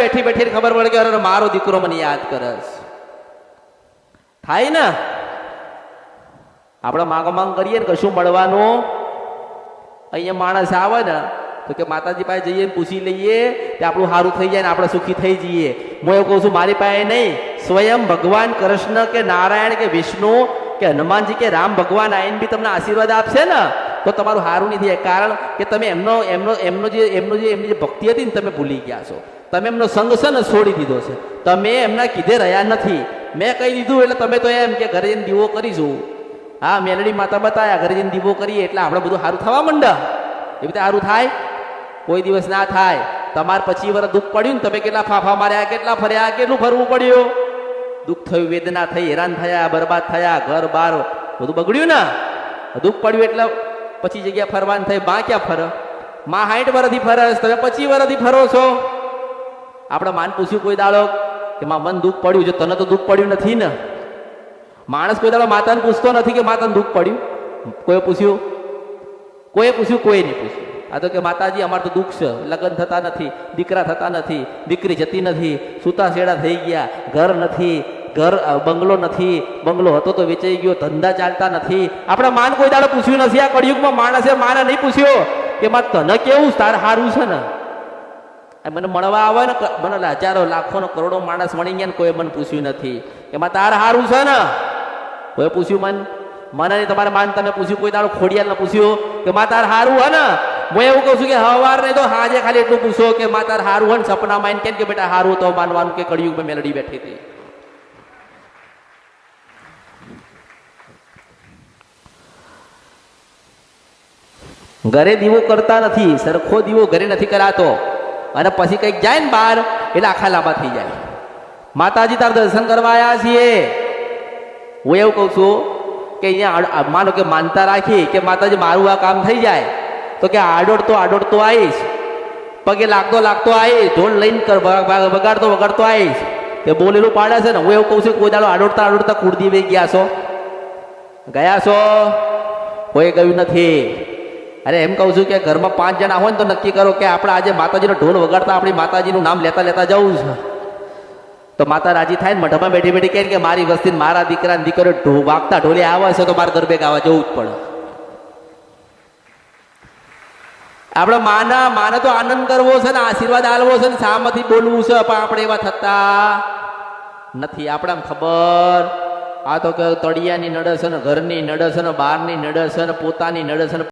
બેઠી બેઠી ખબર પડે કે અરે મારો દીકરો મને યાદ કરે થાય ને. આપણે માંગ કરીએ ને કશું મળવાનું, અહીંયા માણસ આવે ને તો કે માતાજી પાસે જઈએ પૂછી લઈએ કે આપણું સારું થઈ જાય ને આપણે સુખી થઈ જઈએ. હું એવું કહું છું મારી પાસે નહીં, સ્વયં ભગવાન કૃષ્ણ કે નારાયણ કે વિષ્ણુ કે હનુમાનજી કે રામ ભગવાન આવીને બી તમને આશીર્વાદ આપશે ને તો તમારું સારું નહીં થાય. કારણ કે તમે એમની જે ભક્તિ હતી ને તમે ભૂલી ગયા છો. તમે એમનો સંગ છે ને છોડી દીધો છે. તમે એમના કીધે રહ્યા નથી. મેં કહી દીધું એટલે તમે તો એમ કે ઘરે જઈને દીવો કરીશું. હા, મેલડી માતા બતાવ્યા, ઘરે જઈને દીવો કરીએ એટલે આપણે બધું સારું થવા માંડે. એ રીતે સારું થાય? કોઈ દિવસ ના થાય. તમારે 25 વર્ષ દુઃખ પડ્યું ને, તમે કેટલા ફાફા માર્યા, કેટલા ફર્યા, કેટલું ફરવું પડ્યું, દુઃખ થયું, વેદના થઈ, હેરાન થયા, બરબાદ થયા, ઘર બાર બધું બગડ્યું ને. દુઃખ પડ્યું એટલે પછી જગ્યા ફરવાની થઈ. માં ક્યાં ફરે? માં 60 વર્ષથી ફરે, તમે 25 વર્ષથી ફરો છો. આપણે માન પૂછ્યું કોઈ દાડો કે માં મન દુઃખ પડ્યું છે? તને તો દુઃખ પડ્યું નથી ને. માણસ કોઈ દાડો માતાને પૂછતો નથી કે માતાને દુઃખ પડ્યું. કોઈ પૂછ્યું? કોઈ પૂછ્યું? કોઈ નહીં પૂછ્યું. આ તો કે માતાજી અમારે તો દુઃખ છે, લગ્ન થતા નથી, દીકરા થતા નથી, દીકરી જતી નથી, સૂતા શેડા થઈ ગયા, ઘર નથી, બંગલો નથી, બંગલો હતો તો વેચાઈ ગયો, ધંધા ચાલતા નથી. આપણે માન કોઈ દાડો પૂછ્યું નથી. આ કળિયુગમાં માણસે માને નહીં પૂછ્યો કે માં તને કેવું તાર સારું છે ને. મને મળવા આવે ને, મને હજારો લાખો કરોડો માણસ મળી ગયા ને કોઈ મને પૂછ્યું નથી કે માં તાર સારું છે ને. કોઈ પૂછ્યું? મને નહીં. તમારે માન તમે પૂછ્યું કોઈ દાડો? ખોડિયાલને પૂછ્યું કે માં તાર સારું હે ને? હું એવું કહું છું કે હવાર નહીં તો હાજે ખાલી એટલું પૂછો કે માં તાર સારું હોય ને. સપનામાં કેમ કે બેટા સારું તો માનવાનું કે કળિયુગમાં મેલડી બેઠી હતી. ઘરે દીવો કરતા નથી, સરખો દીવો ઘરે નથી કરાતો અને પછી કંઈક જાય ને બહાર એટલે આખા લાંબા થઈ જાય. માતાજી તાર દર્શન કરવા આવ્યા છીએ. હું એવું કહું છું કે અહીંયા માનો કે માનતા રાખી કે માતાજી મારું આ કામ થઈ જાય તો કે આડોડતો આવીશ, પગે લાગતો આવીશ, ઢોલ લઈને વગાડતો આવીશ. કે બોલેલું પાડે છે ને. હું એવું કહું છું કોઈ દાડો આડોડતા કુળદીવે ગયા છો? કોઈ ગયું નથી. અરે એમ કહું છું કે ઘરમાં 5 જણા હોય ને તો નક્કી કરો કે આપણે આજે માતાજીનો ઢોલ વગાડતા આપણી માતાજીનું નામ લેતા જવું છે. તો માતા રાજી થાય ને, મઢમાં બેઠી બેઠી કહે કે મારી વસ્તી મારા દીકરા ને દીકરો વાગતા ઢોલે આવે છે તો મારે ગરબે ગાવા જવું જ પડે. આપણે માને તો આનંદ કરવો છે ને, આશીર્વાદ આલવો છે ને, સામેથી બોલવું છે, પણ આપણે એવા થતા નથી. આપણે આમ ખબર આ તો કે તળિયાની નડે છે ને, ઘરની નડે છે ને, બહારની નડે છે ને, પોતાની નડે છે ને.